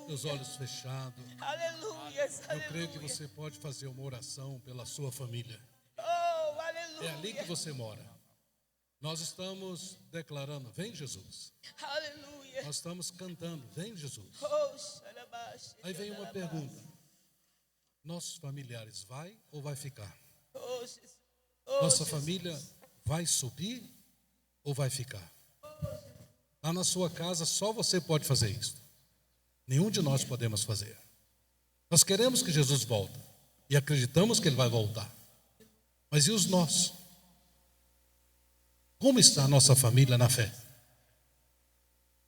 Seus olhos fechados. Aleluia. Eu creio que você pode fazer uma oração pela sua família. Oh, aleluia. É ali que você mora. Nós estamos declarando, vem Jesus. Aleluia. Nós estamos cantando, vem Jesus. Oh, xarabaxi. Aí vem uma pergunta. Nossos familiares vai ou vai ficar? Oh, Jesus. Oh, Nossa Jesus. família vai subir ou vai ficar? Lá na sua casa só você pode fazer isso. Nenhum de nós podemos fazer. Nós queremos que Jesus volte e acreditamos que Ele vai voltar. Mas e os nossos? Como está a nossa família na fé?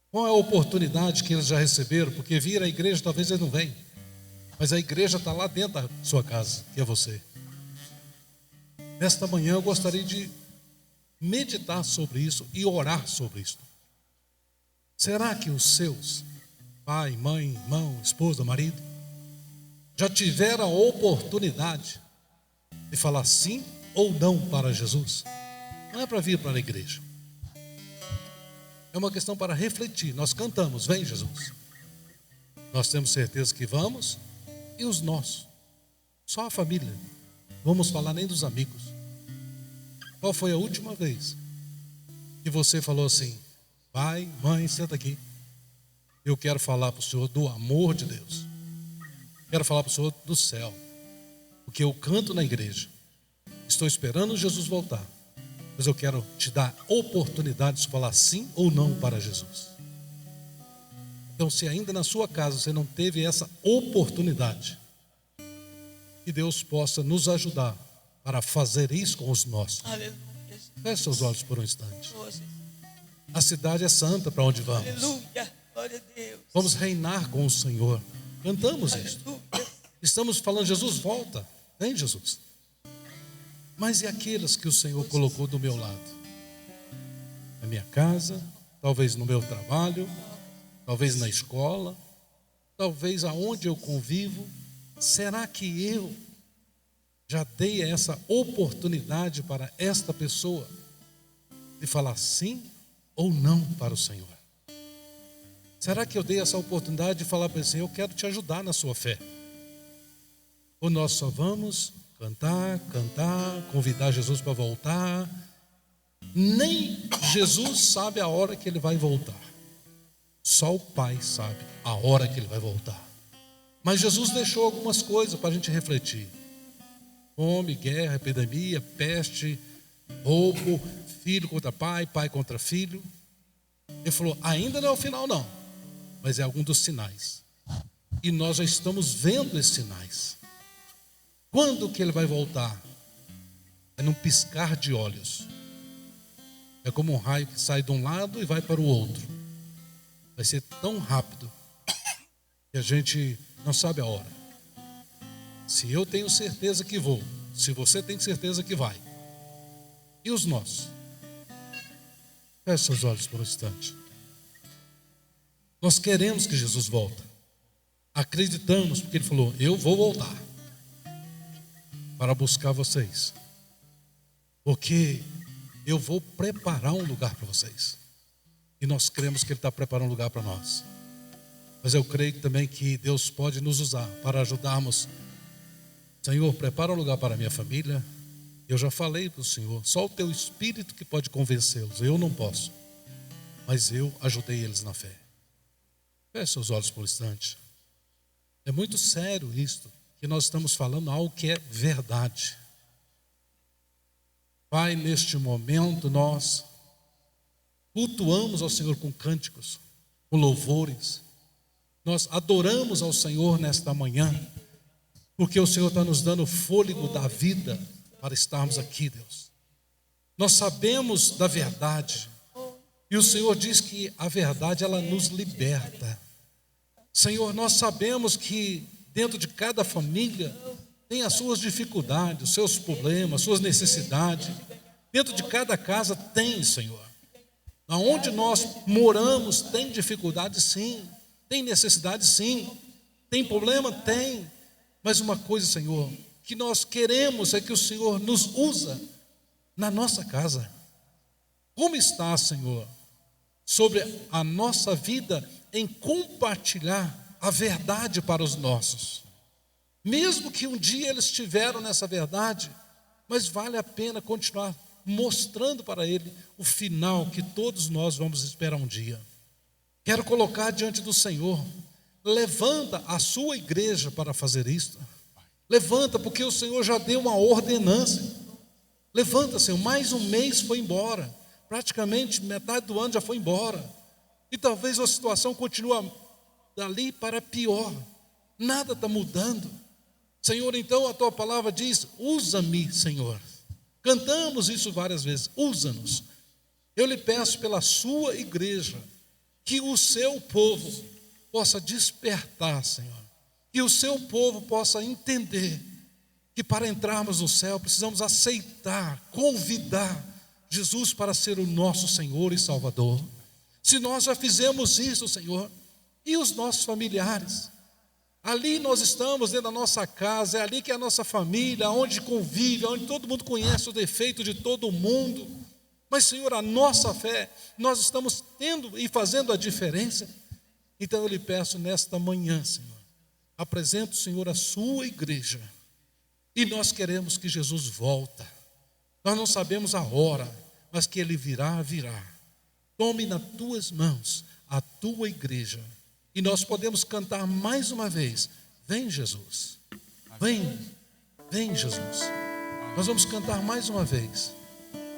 Qual é a oportunidade que eles já receberam? Porque vir à igreja talvez eles não venham, mas a igreja está lá dentro da sua casa, que é você. Nesta manhã eu gostaria de meditar sobre isso e orar sobre isso. Será que os seus, pai, mãe, irmão, esposa, marido, já tiveram a oportunidade de falar sim ou não para Jesus? Não é para vir para a igreja. É uma questão para refletir. Nós cantamos, vem Jesus. Nós temos certeza que vamos. E os nossos? Só a família. Vamos falar nem dos amigos. Qual foi a última vez que você falou assim: pai, mãe, senta aqui. Eu quero falar para o Senhor do amor de Deus. Quero falar para o Senhor do céu. Porque eu canto na igreja. Estou esperando Jesus voltar. Mas eu quero te dar oportunidade de falar sim ou não para Jesus. Então, se ainda na sua casa você não teve essa oportunidade, que Deus possa nos ajudar para fazer isso com os nossos. Aleluia. Feche seus olhos por um instante. Oh, Jesus. A cidade é santa para onde vamos. Aleluia. Glória a Deus. Vamos reinar com o Senhor. Cantamos isso. Aleluia. Estamos falando, Jesus volta. Vem, Jesus. Mas e aqueles que o Senhor colocou do meu lado? Na minha casa, talvez no meu trabalho, talvez na escola, talvez aonde eu convivo. Será que eu já dei essa oportunidade para esta pessoa de falar sim ou não para o Senhor? Será que eu dei essa oportunidade de falar para ele assim: eu quero te ajudar na sua fé? Ou nós só vamos cantar, convidar Jesus para voltar? Nem Jesus sabe a hora que ele vai voltar. Só o Pai sabe a hora que ele vai voltar. Mas Jesus deixou algumas coisas para a gente refletir: fome, guerra, epidemia, peste, roubo, filho contra pai, pai contra filho. Ele falou: ainda não é o final não, mas é algum dos sinais. E nós já estamos vendo esses sinais. Quando que ele vai voltar? É num piscar de olhos. É como um raio que sai de um lado e vai para o outro. Vai ser tão rápido que a gente não sabe a hora. Se eu tenho certeza que vou, se você tem certeza que vai, e os nossos? Feche seus olhos por um instante. Nós queremos que Jesus volte. Acreditamos, porque Ele falou: eu vou voltar para buscar vocês, porque eu vou preparar um lugar para vocês. E nós cremos que Ele está preparando um lugar para nós. Mas eu creio também que Deus pode nos usar para ajudarmos. Senhor, prepara um lugar para a minha família. Eu já falei para o Senhor, só o teu Espírito que pode convencê-los. Eu não posso, mas eu ajudei eles na fé. Feche seus olhos por um instante. É muito sério isto, que nós estamos falando algo que é verdade. Pai, neste momento nós cultuamos ao Senhor com cânticos, com louvores. Nós adoramos ao Senhor nesta manhã, porque o Senhor está nos dando o fôlego da vida para estarmos aqui, Deus. Nós sabemos da verdade, e o Senhor diz que a verdade ela nos liberta. Senhor, nós sabemos que dentro de cada família tem as suas dificuldades, os seus problemas, as suas necessidades. Dentro de cada casa tem, Senhor. Aonde nós moramos tem dificuldade, sim. Tem necessidade, sim. Tem problema? Tem. Mas uma coisa, Senhor, que nós queremos é que o Senhor nos usa na nossa casa. Como está, Senhor, sobre a nossa vida em compartilhar a verdade para os nossos. Mesmo que um dia eles estiveram nessa verdade, mas vale a pena continuar mostrando para ele o final que todos nós vamos esperar um dia. Quero colocar diante do Senhor, levanta a sua igreja para fazer isto. Levanta, porque o Senhor já deu uma ordenança. Levanta, Senhor, mais um mês foi embora. Praticamente metade do ano já foi embora. E talvez a situação continue dali para pior. Nada está mudando. Senhor, então a tua palavra diz: usa-me, Senhor. Cantamos isso várias vezes, usa-nos. Eu lhe peço pela sua igreja, que o seu povo possa despertar, Senhor. Que o seu povo possa entender que para entrarmos no céu precisamos aceitar, convidar Jesus para ser o nosso Senhor e Salvador. Se nós já fizemos isso, Senhor, e os nossos familiares? Ali nós estamos dentro da nossa casa, é ali que é a nossa família, onde convive, onde todo mundo conhece o defeito de todo mundo. Mas, Senhor, a nossa fé, nós estamos tendo e fazendo a diferença. Então eu lhe peço nesta manhã, Senhor, apresento, Senhor, a sua igreja. E nós queremos que Jesus volta. Nós não sabemos a hora, mas que Ele virá. Tome nas tuas mãos a tua igreja. E nós podemos cantar mais uma vez: vem Jesus, vem Jesus. Nós vamos cantar mais uma vez.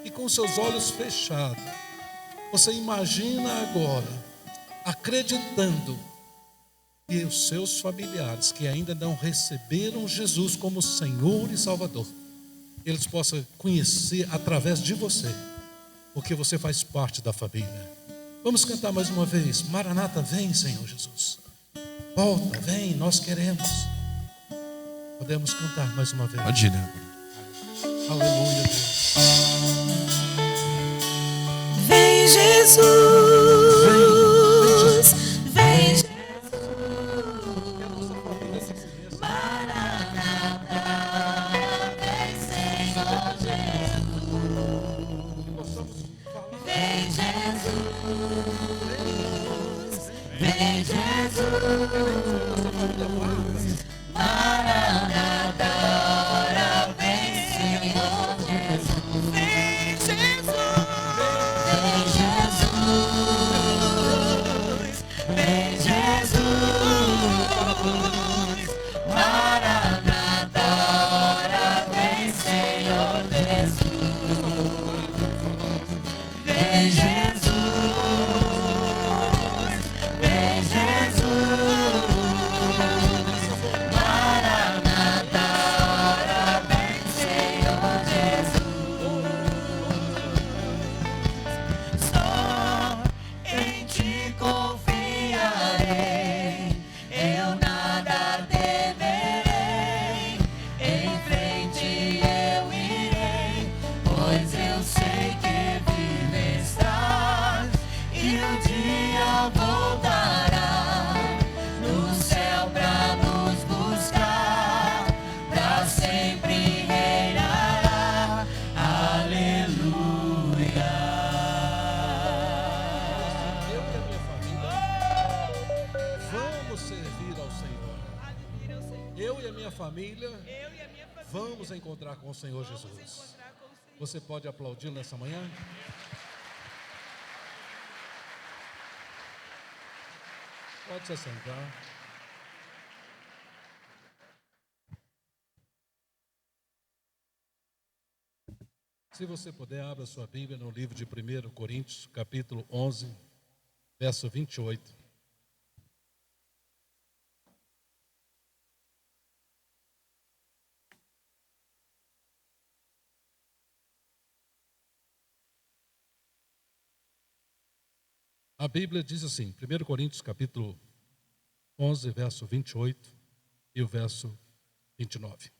E com seus olhos fechados, você imagina agora, acreditando que os seus familiares que ainda não receberam Jesus como Senhor e Salvador, eles possam conhecer através de você, porque você faz parte da família. Vamos cantar mais uma vez: Maranata, vem, Senhor Jesus. Volta, vem, nós queremos. Podemos cantar mais uma vez. Pode ir, né? Aleluia, Deus. Vem, Jesus. Vem, Jesus. Maranata, vem, Senhor Jesus. Vem, Jesus. Vem, Jesus. Maranata, ora vem, Senhor Jesus. Vem, Jesus. Vem, Jesus. Vem, Jesus. Maranata, ora vem, Senhor Jesus. Vem, Jesus. Vem, Jesus. Maranata, ora vem, Senhor Jesus. Só em ti confiarei, eu nada temerei. Em frente eu irei, pois eu sei que vive estás, e um dia voltará no céu pra nos buscar, pra sempre reinará. Aleluia. Eu e a minha família vamos servir ao Senhor. Eu e a minha família vamos encontrar com o Senhor Jesus. Você pode aplaudir nessa manhã? Pode se assentar. Se você puder, abra sua Bíblia no livro de 1 Coríntios, capítulo 11, verso 28. A Bíblia diz assim, 1 Coríntios capítulo 11, verso 28 e o verso 29.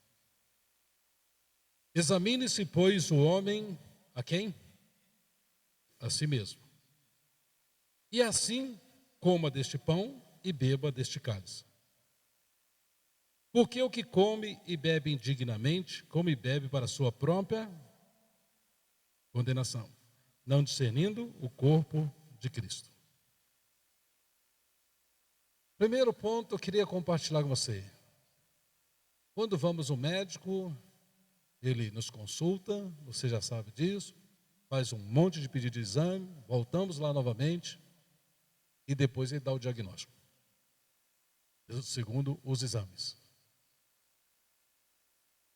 Examine-se, pois, o homem a quem? A si mesmo. E assim coma deste pão e beba deste cálice. Porque o que come e bebe indignamente, come e bebe para a sua própria condenação, não discernindo o corpo de Cristo. Primeiro ponto, eu queria compartilhar com você. Quando vamos ao médico, ele nos consulta, você já sabe disso, faz um monte de pedido de exame, voltamos lá novamente e depois ele dá o diagnóstico, segundo os exames.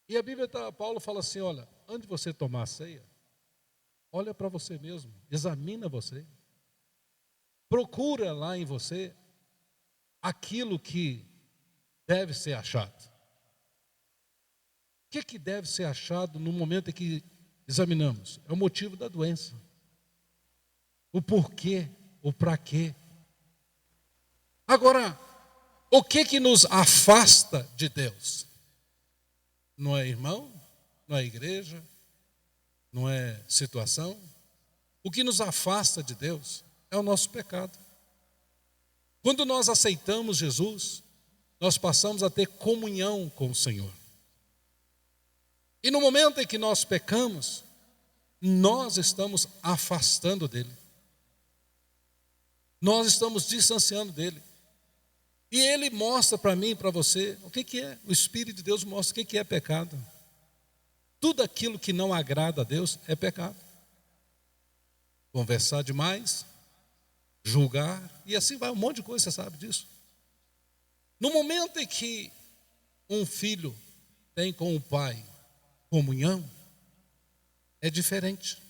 E a Bíblia, Paulo fala assim, olha, antes de você tomar a ceia, olha para você mesmo, examina você, procura lá em você aquilo que deve ser achado. O que deve ser achado no momento em que examinamos? É o motivo da doença, o porquê, o para quê. Agora, o que nos afasta de Deus? Não é irmão, não é igreja, não é situação. O que nos afasta de Deus é o nosso pecado. Quando nós aceitamos Jesus, nós passamos a ter comunhão com o Senhor. E no momento em que nós pecamos, nós estamos afastando dele. Nós estamos distanciando dele. E ele mostra para mim e para você o que é. O Espírito de Deus mostra o que é pecado. Tudo aquilo que não agrada a Deus é pecado. Conversar demais, julgar, e assim vai um monte de coisa, você sabe disso. No momento em que um filho tem com o pai comunhão, é diferente.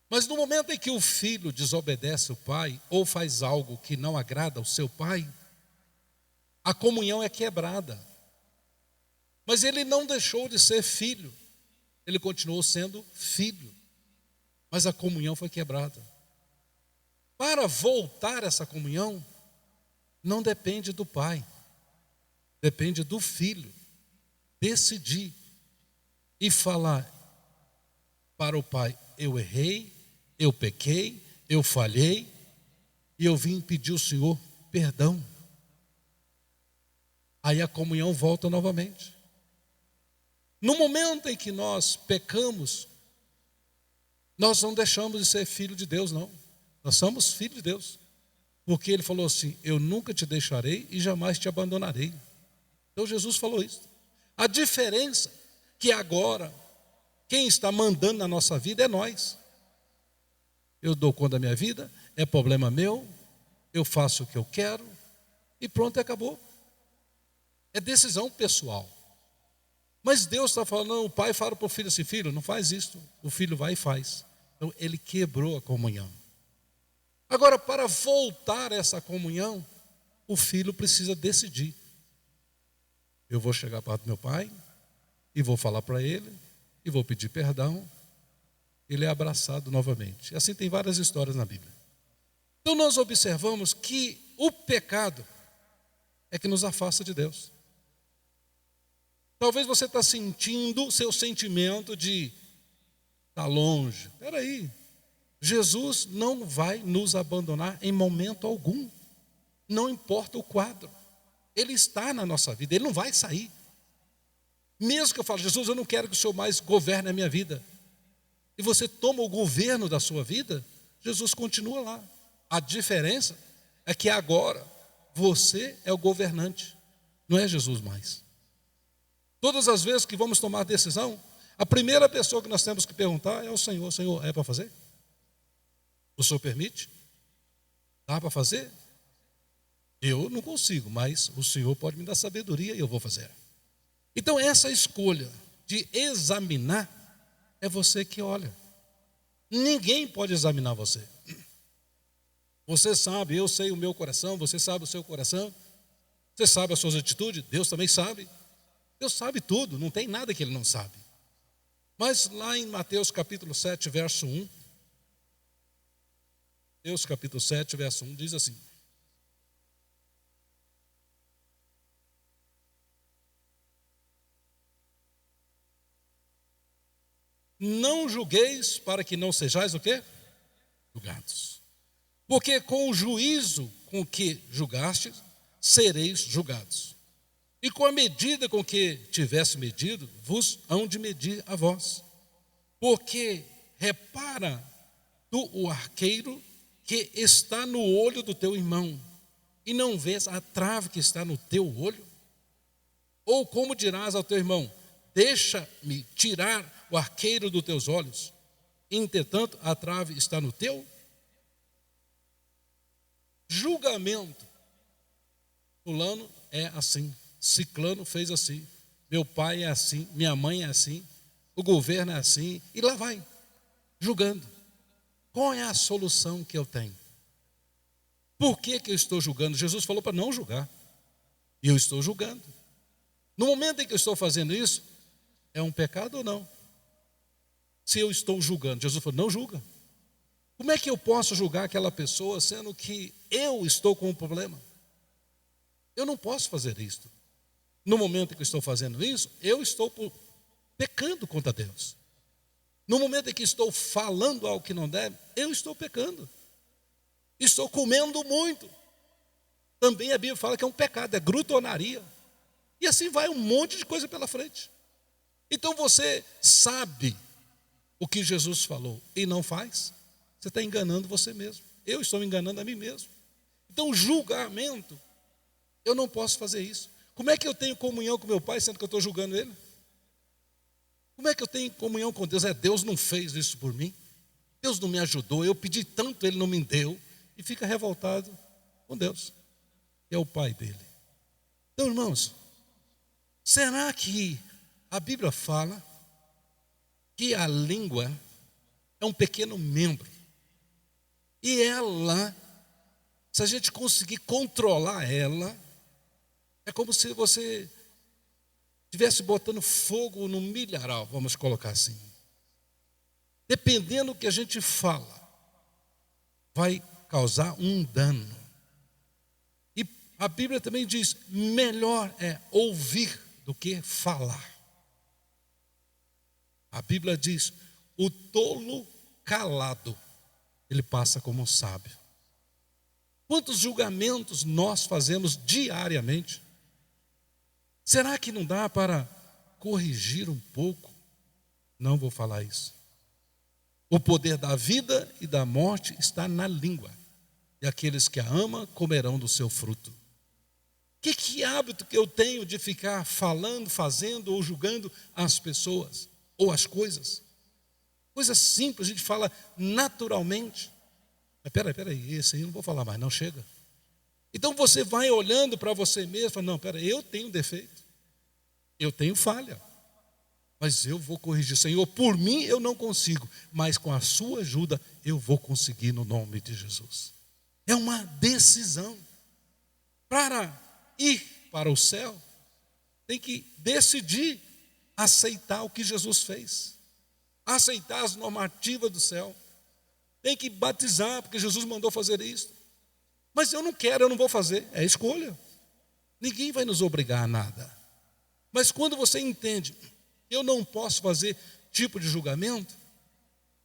Mas no momento em que o filho desobedece o pai, ou faz algo que não agrada ao seu pai, a comunhão é quebrada. Mas ele não deixou de ser filho, ele continuou sendo filho, mas a comunhão foi quebrada. Para voltar essa comunhão, não depende do pai, depende do filho decidir e falar para o pai: eu errei, eu pequei, eu falhei, e eu vim pedir ao Senhor perdão. Aí a comunhão volta novamente. No momento em que nós pecamos, nós não deixamos de ser filho de Deus, não. Nós somos filhos de Deus. Porque ele falou assim: eu nunca te deixarei e jamais te abandonarei. Então Jesus falou isso. A diferença é que agora, quem está mandando na nossa vida é nós. Eu dou conta da minha vida, é problema meu, eu faço o que eu quero, e pronto, acabou. É decisão pessoal. Mas Deus está falando, não, o pai fala para o filho assim: filho, não faz isso. O filho vai e faz. Então ele quebrou a comunhão. Agora, para voltar a essa comunhão, o filho precisa decidir. Eu vou chegar perto do meu pai e vou falar para ele e vou pedir perdão. Ele é abraçado novamente. E assim tem várias histórias na Bíblia. Então nós observamos que o pecado é que nos afasta de Deus. Talvez você está sentindo o seu sentimento de estar longe. Espera aí, Jesus não vai nos abandonar em momento algum. Não importa o quadro. Ele está na nossa vida, ele não vai sair. Mesmo que eu fale: Jesus, eu não quero que o Senhor mais governe a minha vida, e você toma o governo da sua vida, Jesus continua lá. A diferença é que agora você é o governante, não é Jesus mais. Todas as vezes que vamos tomar decisão, a primeira pessoa que nós temos que perguntar é ao Senhor: Senhor, é para fazer? O Senhor permite? Dá para fazer? Eu não consigo, mas o Senhor pode me dar sabedoria e eu vou fazer. Então essa escolha de examinar é você que olha. Ninguém pode examinar você. Você sabe, eu sei o meu coração, você sabe o seu coração, você sabe as suas atitudes, Deus também sabe. Deus sabe tudo, não tem nada que Ele não sabe. Mas lá em Mateus capítulo 7, verso 1, Mateus capítulo 7, verso 1 diz assim: não julgueis para que não sejais o quê? Julgados. Porque com o juízo com que julgastes, sereis julgados. E com a medida com que tivesse medido, vos hão de medir a vós. Porque repara tu o arqueiro que está no olho do teu irmão, e não vês a trave que está no teu olho? Ou como dirás ao teu irmão: deixa-me tirar o arqueiro dos teus olhos, entretanto a trave está no teu? Julgamento. Fulano é assim, ciclano fez assim, meu pai é assim, minha mãe é assim, o governo é assim, e lá vai, julgando. Qual é a solução que eu tenho? Por que eu estou julgando? Jesus falou para não julgar, e eu estou julgando. No momento em que eu estou fazendo isso, é um pecado ou não? Se eu estou julgando, Jesus falou, não julga. Como é que eu posso julgar aquela pessoa, sendo que eu estou com um problema? Eu não posso fazer isso. No momento em que eu estou fazendo isso, eu estou pecando contra Deus. No momento em que estou falando algo que não deve, eu estou pecando. Estou comendo muito. Também a Bíblia fala que é um pecado, é glutonaria. E assim vai um monte de coisa pela frente. Então você sabe o que Jesus falou e não faz, você está enganando você mesmo. Eu estou me enganando a mim mesmo. Então julgamento, eu não posso fazer isso. Como é que eu tenho comunhão com meu pai, sendo que eu estou julgando ele? Como é que eu tenho comunhão com Deus? Deus não fez isso por mim. Deus não me ajudou, eu pedi tanto, Ele não me deu. E fica revoltado com Deus, que é o pai dele. Então, irmãos, será que a Bíblia fala que a língua é um pequeno membro? E ela, se a gente conseguir controlar ela, é como se você estivesse botando fogo no milharal, vamos colocar assim. Dependendo do que a gente fala, vai causar um dano. E a Bíblia também diz, melhor é ouvir do que falar. A Bíblia diz, o tolo calado, ele passa como um sábio. Quantos julgamentos nós fazemos diariamente? Será que não dá para corrigir um pouco? Não vou falar isso. O poder da vida e da morte está na língua. E aqueles que a amam comerão do seu fruto. Que hábito que eu tenho de ficar falando, fazendo ou julgando as pessoas ou as coisas? Coisas simples, a gente fala naturalmente. Mas peraí, esse aí eu não vou falar mais, não, chega. Então você vai olhando para você mesmo e fala, não, eu tenho defeito, eu tenho falha, mas eu vou corrigir. Senhor, por mim eu não consigo, mas com a sua ajuda eu vou conseguir no nome de Jesus. É uma decisão. Para ir para o céu, tem que decidir aceitar o que Jesus fez, aceitar as normativas do céu. Tem que batizar, porque Jesus mandou fazer isso. Mas eu não quero, eu não vou fazer. É escolha. Ninguém vai nos obrigar a nada. Mas quando você entende, eu não posso fazer tipo de julgamento,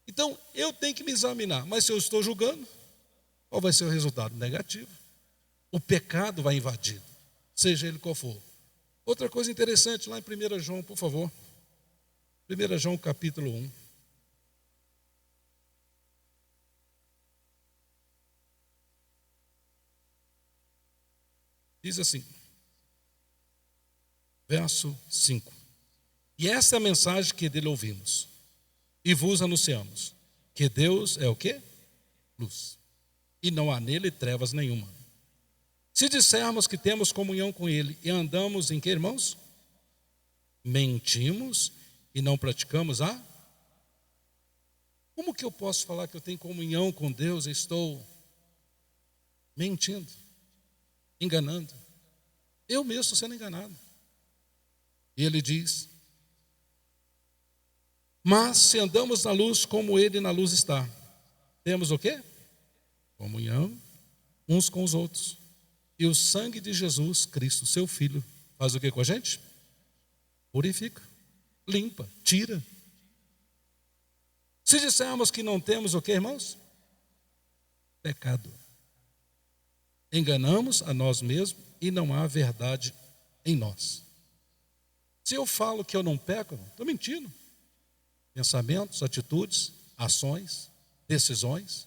então eu tenho que me examinar. Mas se eu estou julgando, qual vai ser o resultado? Negativo. O pecado vai invadindo, seja ele qual for. Outra coisa interessante, lá em 1 João, por favor. 1 João capítulo 1. Diz assim, verso 5. E essa é a mensagem que dele ouvimos e vos anunciamos, que Deus é o quê? Luz. E não há nele trevas nenhuma. Se dissermos que temos comunhão com ele e andamos em que, irmãos? Mentimos e não praticamos a? Como que eu posso falar que eu tenho comunhão com Deus e estou mentindo? Enganando. Eu mesmo estou sendo enganado. E ele diz, mas se andamos na luz como ele na luz está, temos o quê? Comunhão uns com os outros. E o sangue de Jesus Cristo, seu Filho, faz o que com a gente? Purifica, limpa, tira. Se dissermos que não temos o que, irmãos? Pecado. Enganamos a nós mesmos e não há verdade em nós. Se eu falo que eu não peco, estou mentindo. Pensamentos, atitudes, ações, decisões.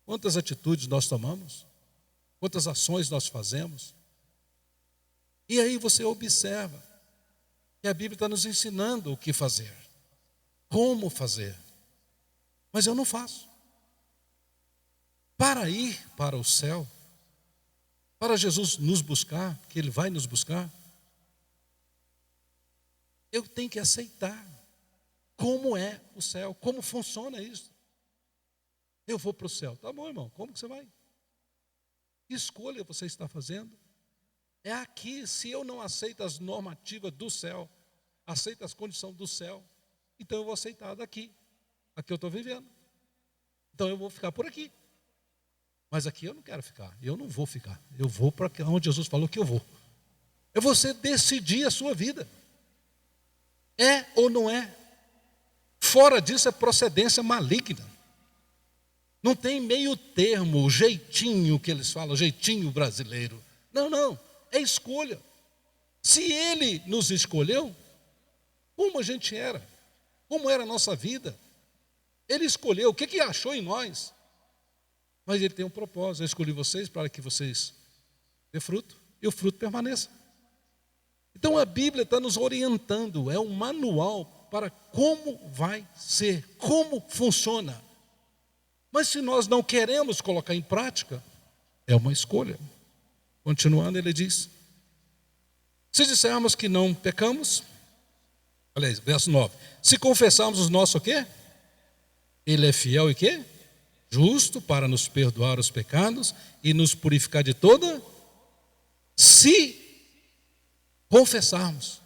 Quantas atitudes nós tomamos? quantas ações nós fazemos. E aí você observa que a Bíblia está nos ensinando o que fazer, como fazer. Mas eu não faço. Para ir para o céu, para Jesus nos buscar, que Ele vai nos buscar, eu tenho que aceitar como é o céu, como funciona isso. Eu vou para o céu. Tá bom, irmão, como que você vai? Que escolha você está fazendo? É aqui, se eu não aceito as normativas do céu, aceito as condições do céu, então eu vou aceitar daqui, aqui eu estou vivendo. Então eu vou ficar por aqui. Mas aqui eu não quero ficar, eu não vou ficar. Eu vou para onde Jesus falou que eu vou. É você decidir a sua vida. É ou não é? Fora disso é procedência maligna. Não tem meio termo, o jeitinho que eles falam, o jeitinho brasileiro. Não, não, é escolha. Se Ele nos escolheu, como a gente era? Como era a nossa vida? Ele escolheu, o que achou em nós? Mas Ele tem um propósito, eu escolhi vocês para que vocês dê fruto, e o fruto permaneça. Então a Bíblia está nos orientando, é um manual para como vai ser, como funciona. Mas se nós não queremos colocar em prática, é uma escolha. Continuando, ele diz: se dissermos que não pecamos, aliás, verso 9, se confessarmos os nossos o quê? Ele é fiel e quê? Justo para nos perdoar os pecados e nos purificar de toda. Se confessarmos,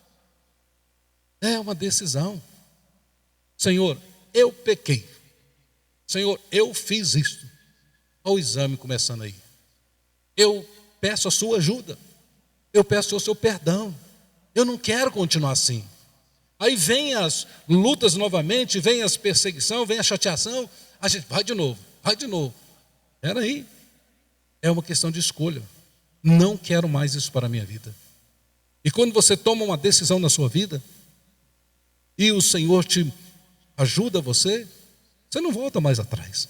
é uma decisão. Senhor, eu pequei. Senhor, eu fiz isto. Olha o exame começando aí. Eu peço a sua ajuda. Eu peço o seu perdão. Eu não quero continuar assim. Aí vem as lutas novamente, vem as perseguições, vem a chateação. A gente vai de novo, vai de novo. Espera aí. É uma questão de escolha. Não quero mais isso para a minha vida. E quando você toma uma decisão na sua vida, e o Senhor te ajuda você não volta mais atrás.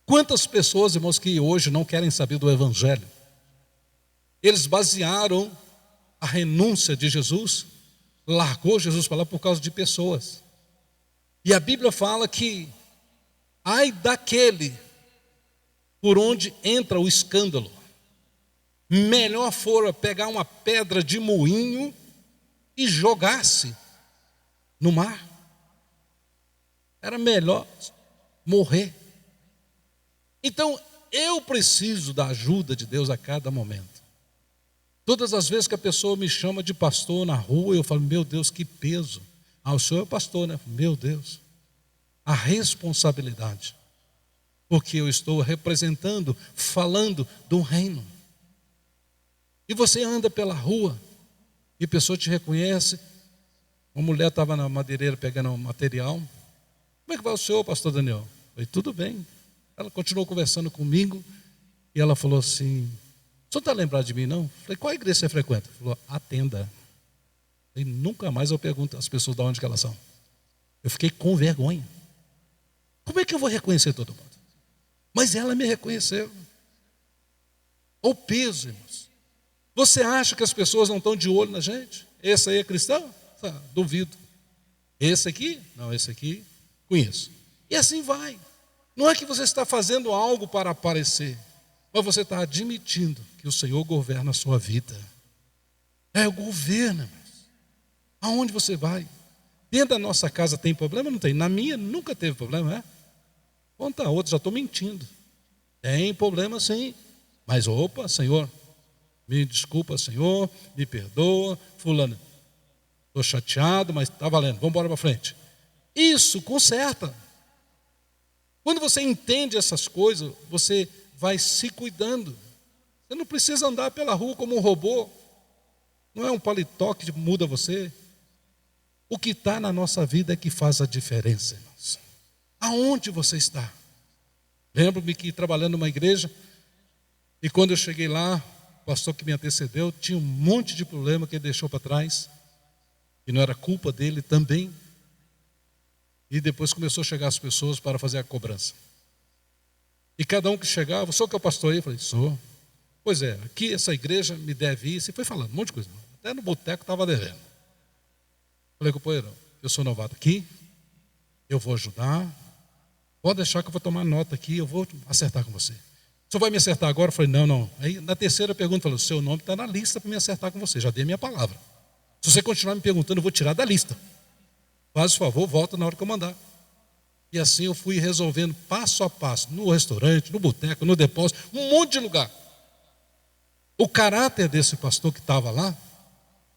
Quantas pessoas, irmãos, que hoje não querem saber do Evangelho? Eles basearam a renúncia de Jesus, largou Jesus para lá por causa de pessoas. E a Bíblia fala que ai daquele por onde entra o escândalo. Melhor fora pegar uma pedra de moinho e jogar-se no mar. Era melhor morrer. Então, eu preciso da ajuda de Deus a cada momento. Todas as vezes que a pessoa me chama de pastor na rua, eu falo, meu Deus, que peso. Ah, o senhor é pastor, né? Meu Deus. A responsabilidade. Porque eu estou representando, falando do reino. E você anda pela rua, e a pessoa te reconhece. Uma mulher estava na madeireira pegando um material. Como é que vai o senhor, pastor Daniel? Eu falei, tudo bem. Ela continuou conversando comigo e ela falou assim, o senhor está lembrado de mim, não? Eu falei, qual igreja você frequenta? Ela falou, a tenda. E nunca mais eu pergunto às pessoas de onde que elas são. Eu fiquei com vergonha. Como é que eu vou reconhecer todo mundo? Mas ela me reconheceu. O peso, irmãos. Você acha que as pessoas não estão de olho na gente? Esse aí é cristão? Duvido. Esse aqui? Não, esse aqui conheço. E assim vai. Não é que você está fazendo algo para aparecer, mas você está admitindo que o Senhor governa a sua vida. É o governo, irmãos. Aonde você vai? Dentro da nossa casa tem problema? Não tem. Na minha nunca teve problema, é? Conta a outra, já estou mentindo. Tem problema sim. Mas opa, Senhor, me desculpa, Senhor, me perdoa, fulano. Estou chateado, mas está valendo, vamos embora para frente. Isso conserta. Quando você entende essas coisas, você vai se cuidando. Você não precisa andar pela rua como um robô. Não é um paletó que muda você. O que está na nossa vida é que faz a diferença, irmãos. Aonde você está? Lembro-me que trabalhando numa igreja, e quando eu cheguei lá, o pastor que me antecedeu tinha um monte de problema que ele deixou para trás, e não era culpa dele também. E depois começou a chegar as pessoas para fazer a cobrança. E cada um que chegava, sou que é o pastor aí? Eu falei, sou. Pois é, aqui essa igreja me deve isso. E foi falando um monte de coisa. Até no boteco estava devendo. Falei, companheiro, eu sou novato aqui, eu vou ajudar. Pode deixar que eu vou tomar nota aqui, eu vou acertar com você. O senhor vai me acertar agora? Eu falei, não. Aí na terceira pergunta, falou, o seu nome está na lista para me acertar com você. Já dei a minha palavra. Se você continuar me perguntando, eu vou tirar da lista. Faz o favor, volta na hora que eu mandar. E assim eu fui resolvendo passo a passo, no restaurante, no boteco, no depósito, um monte de lugar. O caráter desse pastor que estava lá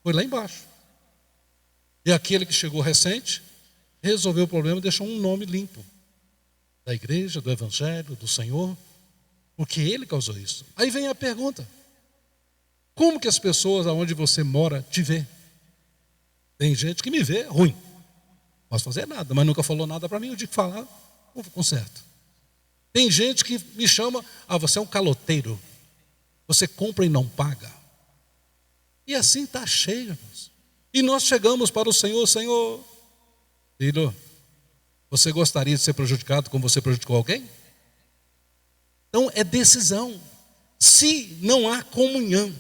foi lá embaixo. E aquele que chegou recente resolveu o problema e deixou um nome limpo da igreja, do evangelho, do Senhor, porque ele causou isso. Aí vem a pergunta: como que as pessoas aonde você mora te vê? Tem gente que me vê ruim, não posso fazer nada, mas nunca falou nada para mim. Eu digo que falar, eu conserto. Tem gente que me chama, você é um caloteiro, você compra e não paga. E assim está cheio, irmãos. E nós chegamos para o Senhor, Senhor, filho, você gostaria de ser prejudicado como você prejudicou alguém? Então é decisão. Se não há comunhão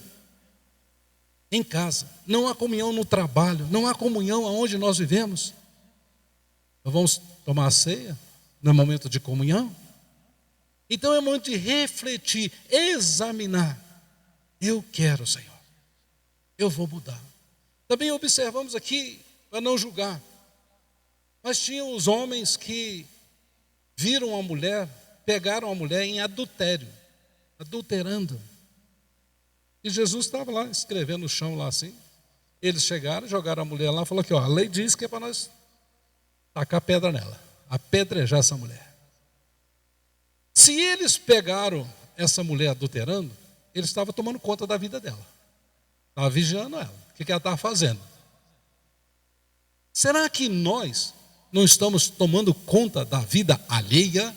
em casa, não há comunhão no trabalho, não há comunhão aonde nós vivemos, nós vamos tomar a ceia, no momento de comunhão. Então é momento de refletir, examinar. Eu quero, Senhor, eu vou mudar. Também observamos aqui, para não julgar, mas tinham os homens que viram a mulher, pegaram a mulher em adultério, adulterando. E Jesus estava lá, escrevendo no chão lá assim. Eles chegaram, jogaram a mulher lá, falou aqui, a lei diz que é para nós tacar pedra nela, apedrejar essa mulher. Se eles pegaram essa mulher adulterando, eles estavam tomando conta da vida dela. Estava vigiando ela. O que ela estava fazendo? Será que nós não estamos tomando conta da vida alheia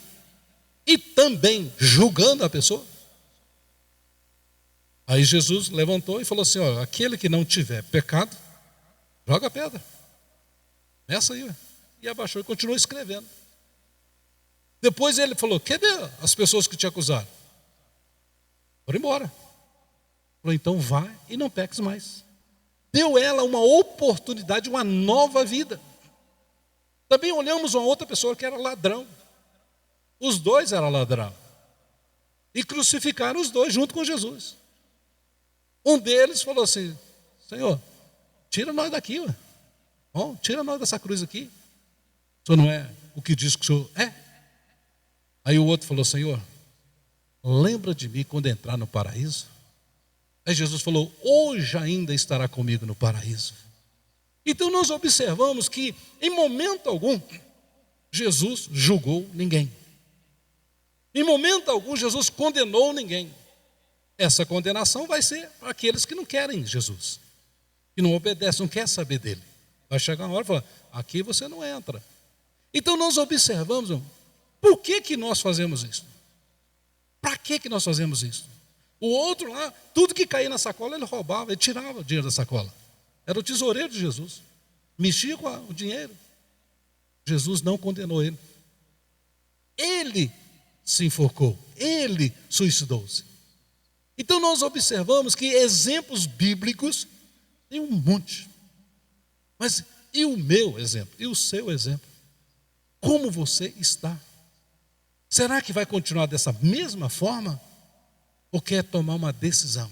e também julgando a pessoa? Aí Jesus levantou e falou assim, aquele que não tiver pecado, joga a pedra. Essa aí, e abaixou e continuou escrevendo. Depois ele falou, cadê as pessoas que te acusaram? Foram embora. Falou, então vai e não peques mais. Deu ela uma oportunidade, uma nova vida. Também olhamos uma outra pessoa que era ladrão. Os dois eram ladrão. E crucificaram os dois junto com Jesus. Um deles falou assim, Senhor, tira nós daqui, ué. Bom, tira nós dessa cruz aqui. O senhor não é o que diz que o senhor é? Aí o outro falou, Senhor, lembra de mim quando entrar no paraíso? Aí Jesus falou, hoje ainda estará comigo no paraíso. Então nós observamos que em momento algum Jesus julgou ninguém. Em momento algum Jesus condenou ninguém. Essa condenação vai ser para aqueles que não querem Jesus, que não obedecem, não querem saber dele. Vai chegar uma hora e falar, aqui você não entra. Então nós observamos, por que nós fazemos isso? Para que nós fazemos isso? O outro lá, tudo que caía na sacola, ele roubava, ele tirava o dinheiro da sacola. Era o tesoureiro de Jesus. Mexia com o dinheiro. Jesus não condenou ele. Ele se enforcou. Ele suicidou-se. Então nós observamos que exemplos bíblicos tem um monte. Mas e o meu exemplo? E o seu exemplo? Como você está? Será que vai continuar dessa mesma forma? Ou quer tomar uma decisão? O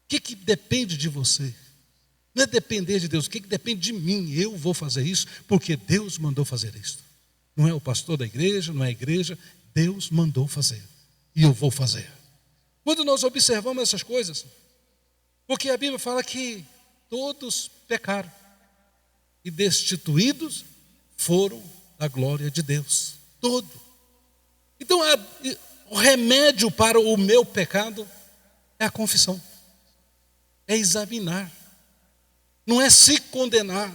que depende de você? Não é depender de Deus, o que depende de mim? Eu vou fazer isso porque Deus mandou fazer isso. Não é o pastor da igreja, não é a igreja, Deus mandou fazer. E eu vou fazer. Quando nós observamos essas coisas, porque a Bíblia fala que todos pecaram e destituídos foram da glória de Deus. Todo. Então, o remédio para o meu pecado é a confissão. É examinar. Não é se condenar.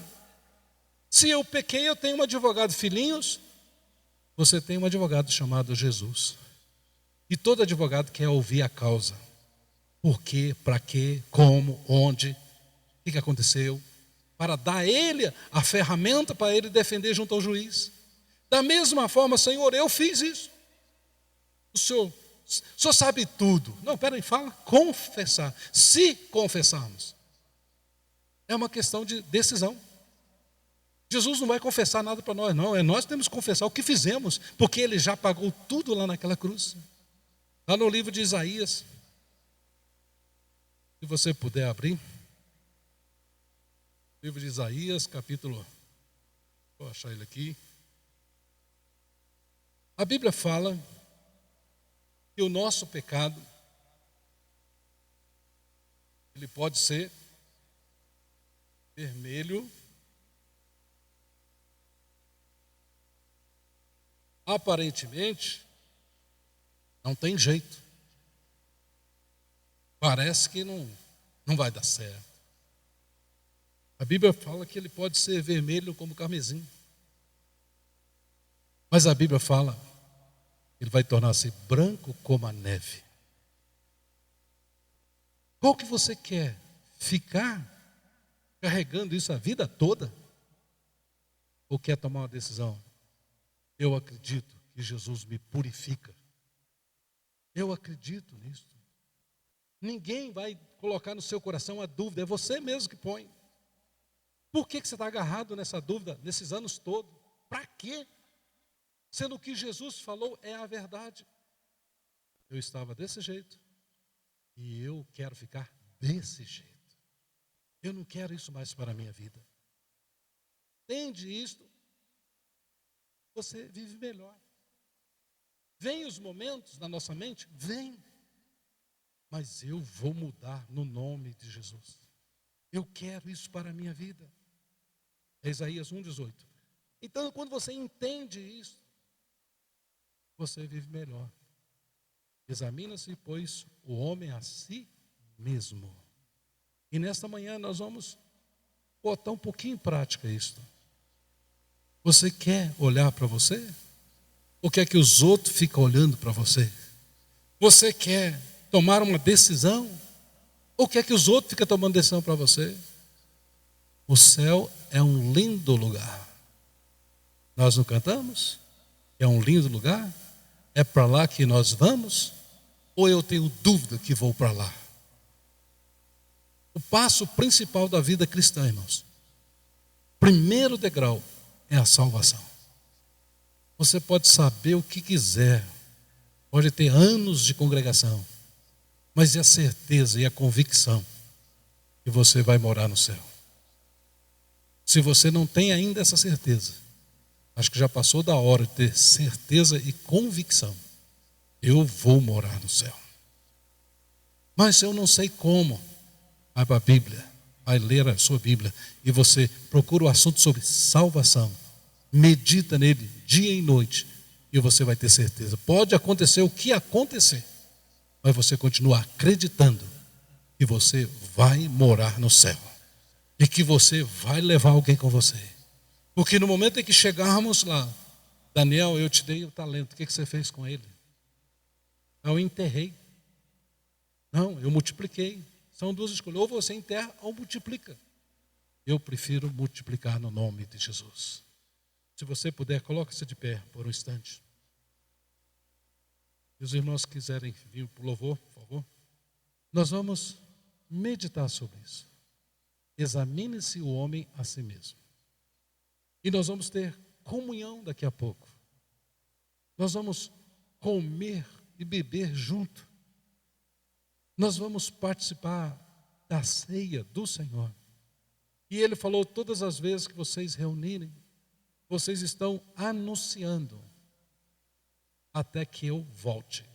Se eu pequei, eu tenho um advogado, filhinhos. Você tem um advogado chamado Jesus. E todo advogado quer ouvir a causa. Por quê, para quê, como, onde, o que aconteceu. Para dar a ele a ferramenta para ele defender junto ao juiz. Da mesma forma, Senhor, eu fiz isso. O senhor sabe tudo. Não, peraí, fala confessar. Se confessarmos. É uma questão de decisão. Jesus não vai confessar nada para nós, não. É nós que temos que confessar o que fizemos, porque Ele já pagou tudo lá naquela cruz. Lá no livro de Isaías, se você puder abrir, livro de Isaías, capítulo, vou achar ele aqui. A Bíblia fala que o nosso pecado, ele pode ser vermelho, aparentemente, não tem jeito. Parece que não vai dar certo. A Bíblia fala que ele pode ser vermelho como carmesim. Mas a Bíblia fala que ele vai tornar-se branco como a neve. Qual que você quer? Ficar carregando isso a vida toda? Ou quer tomar uma decisão? Eu acredito que Jesus me purifica. Eu acredito nisso. Ninguém vai colocar no seu coração a dúvida, é você mesmo que põe. Por que você está agarrado nessa dúvida nesses anos todos? Para quê? Sendo que Jesus falou é a verdade. Eu estava desse jeito e eu quero ficar desse jeito. Eu não quero isso mais para a minha vida. Entende isto? Você vive melhor. Vem os momentos na nossa mente? Vem. Mas eu vou mudar no nome de Jesus. Eu quero isso para a minha vida. É Isaías 1,18. Então, quando você entende isso, você vive melhor. Examina-se, pois, o homem a si mesmo. E nesta manhã nós vamos botar um pouquinho em prática isso. Você quer olhar para você? Ou quer que os outros fiquem olhando para você? Você quer tomar uma decisão? Ou quer que os outros fiquem tomando decisão para você? O céu é um lindo lugar. Nós não cantamos? É um lindo lugar? É para lá que nós vamos? Ou eu tenho dúvida que vou para lá? O passo principal da vida cristã, irmãos, primeiro degrau é a salvação. Você pode saber o que quiser, pode ter anos de congregação, mas é a certeza e a convicção que você vai morar no céu. Se você não tem ainda essa certeza, acho que já passou da hora de ter certeza e convicção. Eu vou morar no céu. Mas eu não sei como. Vai para a Bíblia, vai ler a sua Bíblia e você procura o assunto sobre salvação. Medita nele dia e noite e você vai ter certeza. Pode acontecer o que acontecer, mas você continua acreditando que você vai morar no céu e que você vai levar alguém com você. Porque no momento em que chegarmos lá, Daniel, eu te dei o talento, o que você fez com ele? Eu enterrei. Não, eu multipliquei. São duas escolhas, ou você enterra ou multiplica. Eu prefiro multiplicar no nome de Jesus. Se você puder, coloque-se de pé por um instante. Se os irmãos quiserem vir para o louvor, por favor. Nós vamos meditar sobre isso. Examine-se o homem a si mesmo. E nós vamos ter comunhão daqui a pouco. Nós vamos comer e beber junto. Nós vamos participar da ceia do Senhor. E Ele falou, todas as vezes que vocês reunirem, vocês estão anunciando até que eu volte.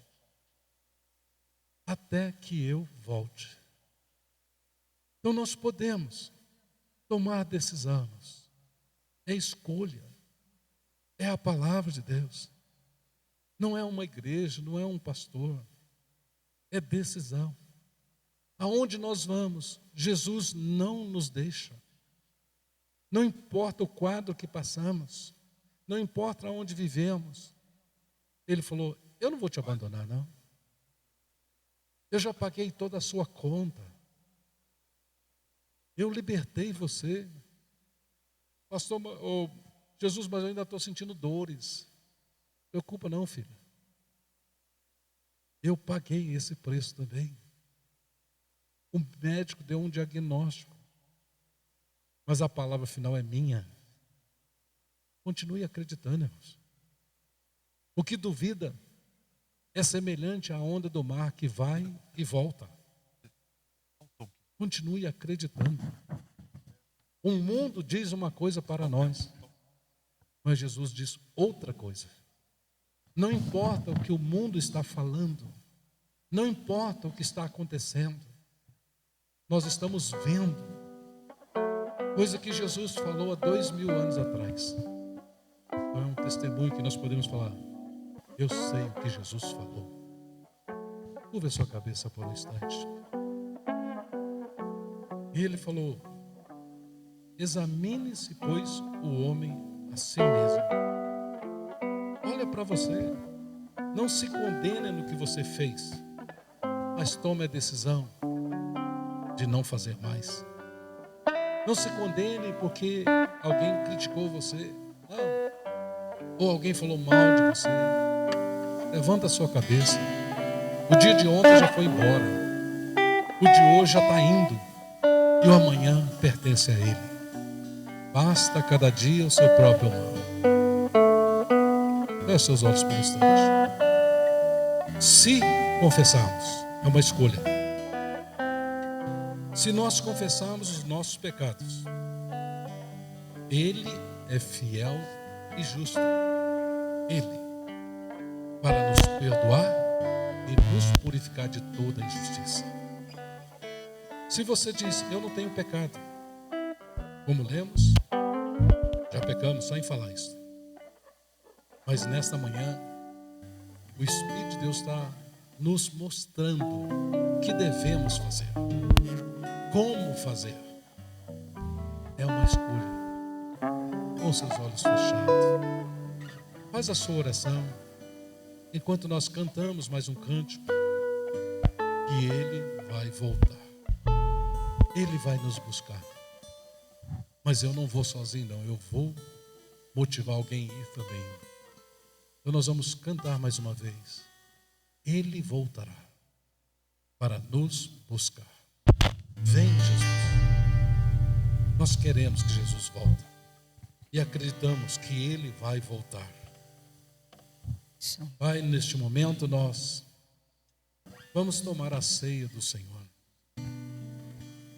Até que eu volte. Então nós podemos tomar decisões. É escolha. É a palavra de Deus. Não é uma igreja, não é um pastor. É decisão. Aonde nós vamos, Jesus não nos deixa. Não importa o quadro que passamos, não importa aonde vivemos. Ele falou, eu não vou te abandonar, não. Eu já paguei toda a sua conta. Eu libertei você. Pastor, Jesus, mas eu ainda estou sentindo dores. Não preocupa não, filho. Eu paguei esse preço também. O médico deu um diagnóstico, mas a palavra final é minha. Continue acreditando, irmãos. O que duvida é semelhante à onda do mar que vai e volta. Continue acreditando. O mundo diz uma coisa para nós, mas Jesus diz outra coisa. Não importa o que o mundo está falando, não importa o que está acontecendo, nós estamos vendo coisa que Jesus falou há 2000 anos atrás. Então é um testemunho que nós podemos falar. Eu sei o que Jesus falou. Curva a sua cabeça por um instante. E ele falou: examine-se, pois, o homem a si mesmo. Olha para você. Não se condene no que você fez, mas tome a decisão de não fazer mais. Não se condene porque alguém criticou você. Não. Ou alguém falou mal de você. Levanta a sua cabeça. O dia de ontem já foi embora. O de hoje já está indo. E o amanhã pertence a Ele. Basta cada dia o seu próprio mal. Feche seus olhos por um instante. Se confessarmos, é uma escolha. Se nós confessarmos os nossos pecados, Ele é fiel e justo. Ele, para nos perdoar e nos purificar de toda injustiça. Se você diz, eu não tenho pecado, como lemos, já pecamos só em falar isso. Mas nesta manhã, o Espírito de Deus está nos mostrando o que devemos fazer. Como fazer. É uma escolha. Com seus olhos fechados. Faz a sua oração. Enquanto nós cantamos mais um cântico. E Ele vai voltar. Ele vai nos buscar. Mas eu não vou sozinho não. Eu vou motivar alguém a ir também. Então nós vamos cantar mais uma vez. Ele voltará para nos buscar. Vem, Jesus. Nós queremos que Jesus volte. E acreditamos que Ele vai voltar. Pai, neste momento nós vamos tomar a ceia do Senhor.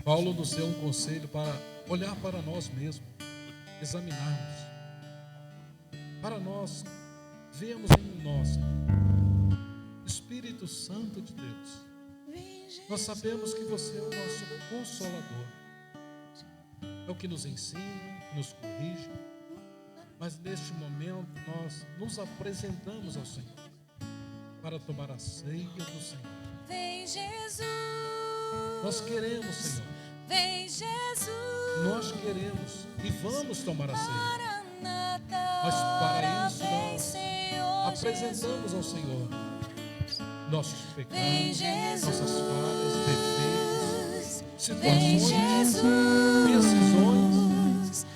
Paulo nos deu um conselho para olhar para nós mesmos, examinarmos. Para nós vermos em nós Espírito Santo de Deus. Nós sabemos que você é o nosso Consolador. É o que nos ensina, nos corrige. Mas neste momento nós nos apresentamos ao Senhor para tomar a ceia do Senhor. Vem Jesus. Nós queremos, Senhor. Vem Jesus. Nós queremos e vamos tomar a ceia. Mas Para para isso nós apresentamos ao Senhor nossos pecados, nossas falhas, defeitos, situações, decisões.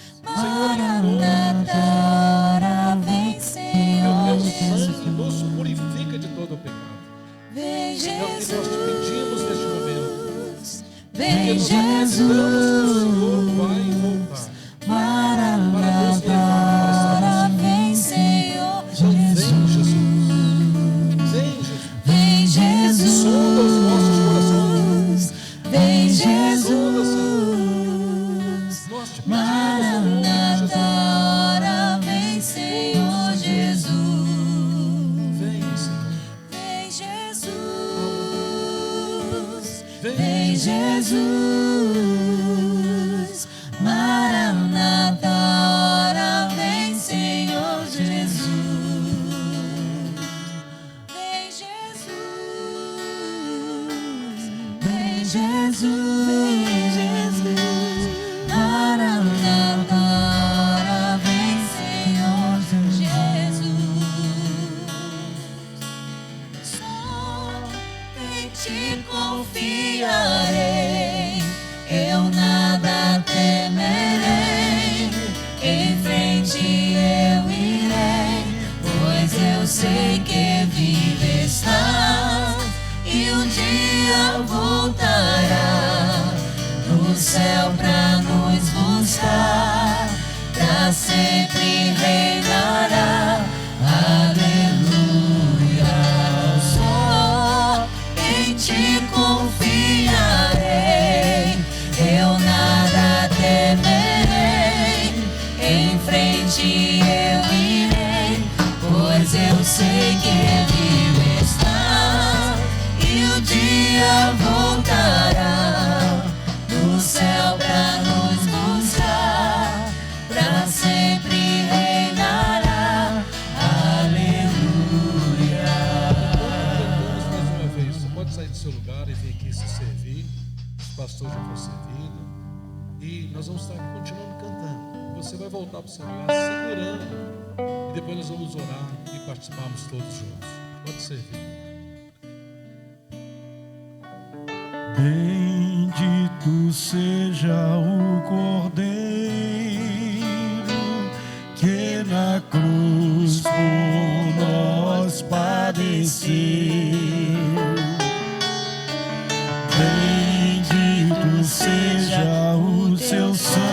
Senhor, o teu sangue nos purifica de todo o pecado. É o que nós te pedimos neste momento. Porque nós acreditamos que o Senhor vai voltar para nos levar para esta missão. Então vem, Jesus. Vem, Jesus. Sonda os nossos corações. Vem Jesus. Sonda, Senhor. Nós te pedimos, Vem Senhor Jesus. vem, Senhor. Vem Jesus. Vem, Jesus. Maranata, ora vem Senhor Jesus. Vem Jesus. Vem Jesus. Vem Jesus. Maranata, ora vem Senhor Jesus. Só em ti confiarei, eu nada temerei, em frente eu irei, pois eu sei que vive estás. céu pra nos buscar, pra sempre reinará. Aleluia. Só em ti confiarei, eu nada temerei, em frente eu irei, pois eu sei que Ele está e o dia voltará do céu pra nos buscar, pra sempre reinará. Aleluia. Cantamos mais uma vez. Você pode sair do seu lugar e vir aqui se servir. Os pastores já foram servidos. E nós vamos estar continuando cantando. Você vai voltar para o seu lugar segurando. E depois nós vamos orar e participarmos todos juntos. Pode servir. Bendito seja o Cordeiro que na cruz por nós padeceu. Bendito seja o seu sangue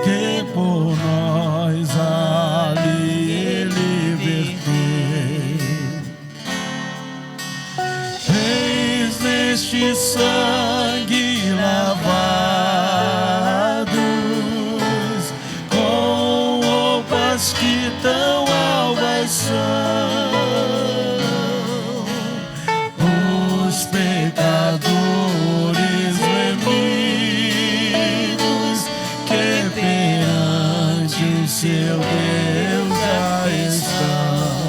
que por nós ali Ele verteu. Eis neste sangue lavados com roupas que tão alvas são, os pecadores remidos que perante o seu Deus já estão.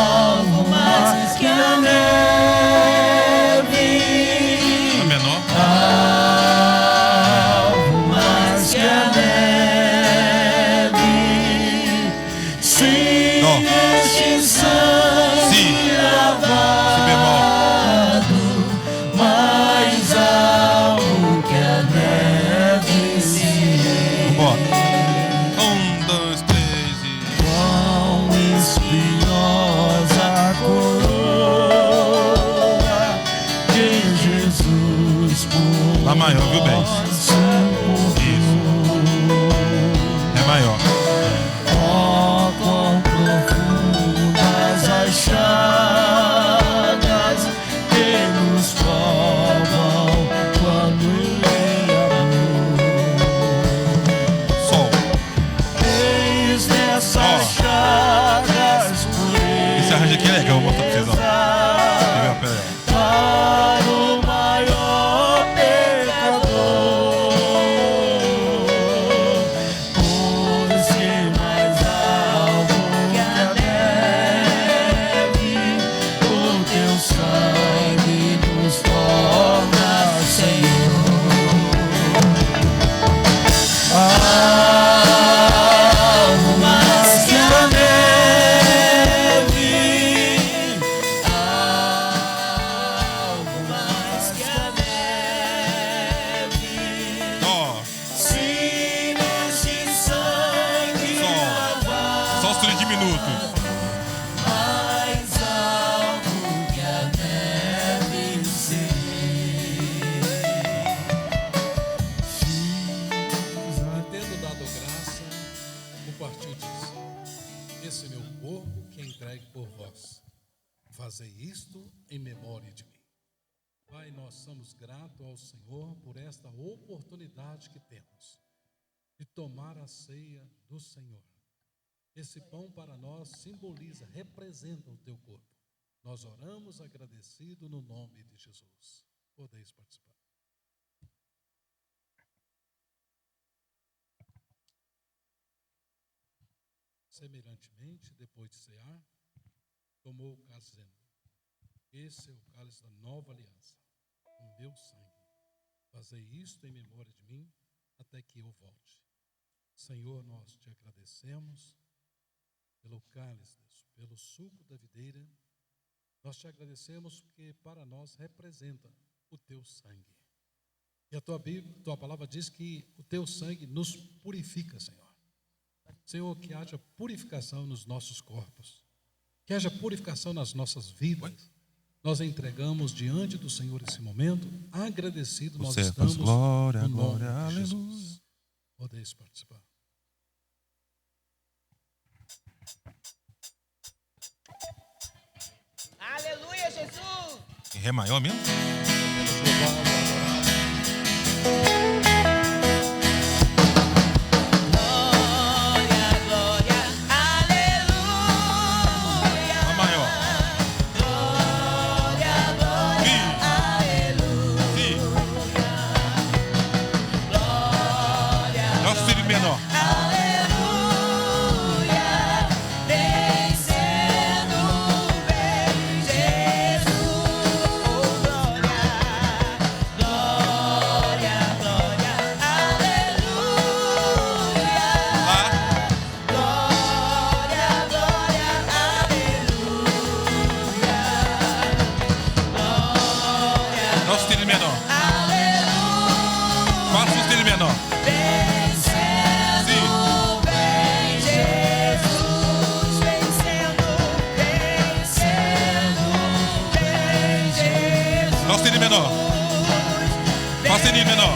Almas que a neve, A menor. almas que a neve, sim, Dó. este sangue Si. Si bemol. lavado, mais alto que a neve se Bora. 1, 2, 3 e. quão espinhosa coroa que Jesus por Lá maior, viu, bem? nós suportou. É maior. Ó, quão profundas as chagas que nos provam quando Ele amou. Sol. Eis nessas Ó. chagas por Esse arranjo aqui é legal, vou mostrar pra vocês, ó. Pera aí, ó. para o maior pecador, pois que mais alto que a neve, o teu sangue nos torna Senhor. Almas que a neve, almas que a neve, Ó. se neste sangue lavado, Só os 30 minutos. mais alto que a neve Tendo dado graça, o partiu disse: esse é meu corpo que é entregue por vós. Fazei isto em memória de mim. Pai, nós somos gratos ao Senhor por esta oportunidade que temos de tomar a ceia do Senhor. Esse pão para nós simboliza, representa o teu corpo. Nós oramos agradecido no nome de Jesus. Podeis participar. Semelhantemente, depois de cear, tomou o cálice dizendo: esse é o cálice da nova aliança, o meu sangue. Fazei isto em memória de mim, até que eu volte. Senhor, nós te agradecemos pelo cálice, pelo suco da videira. Nós te agradecemos porque para nós representa o teu sangue. E a tua Bíblia, tua palavra diz que o teu sangue nos purifica, Senhor. Senhor, que haja purificação nos nossos corpos, que haja purificação nas nossas vidas, Nós entregamos diante do Senhor esse momento, agradecido, nós Você estamos faz glória, no nome glória, de aleluia. Jesus. Podeis participar. Aleluia, Jesus! Em Ré maior mesmo? Glória, glória, aleluia! Lá maior. Glória, glória, Si. aleluia! Dá o sustenido menor. Aleluia! Vencendo bem, Jesus! Oh, glória, glória, glória, aleluia! Lá. Glória, glória, aleluia! Dá o sustenido menor. Aleluia! Quatro sustenido menor. Vencendo bem, Jesus, vencendo bem, Jesus. Dá o sustenido menor. Dá o sustenido menor.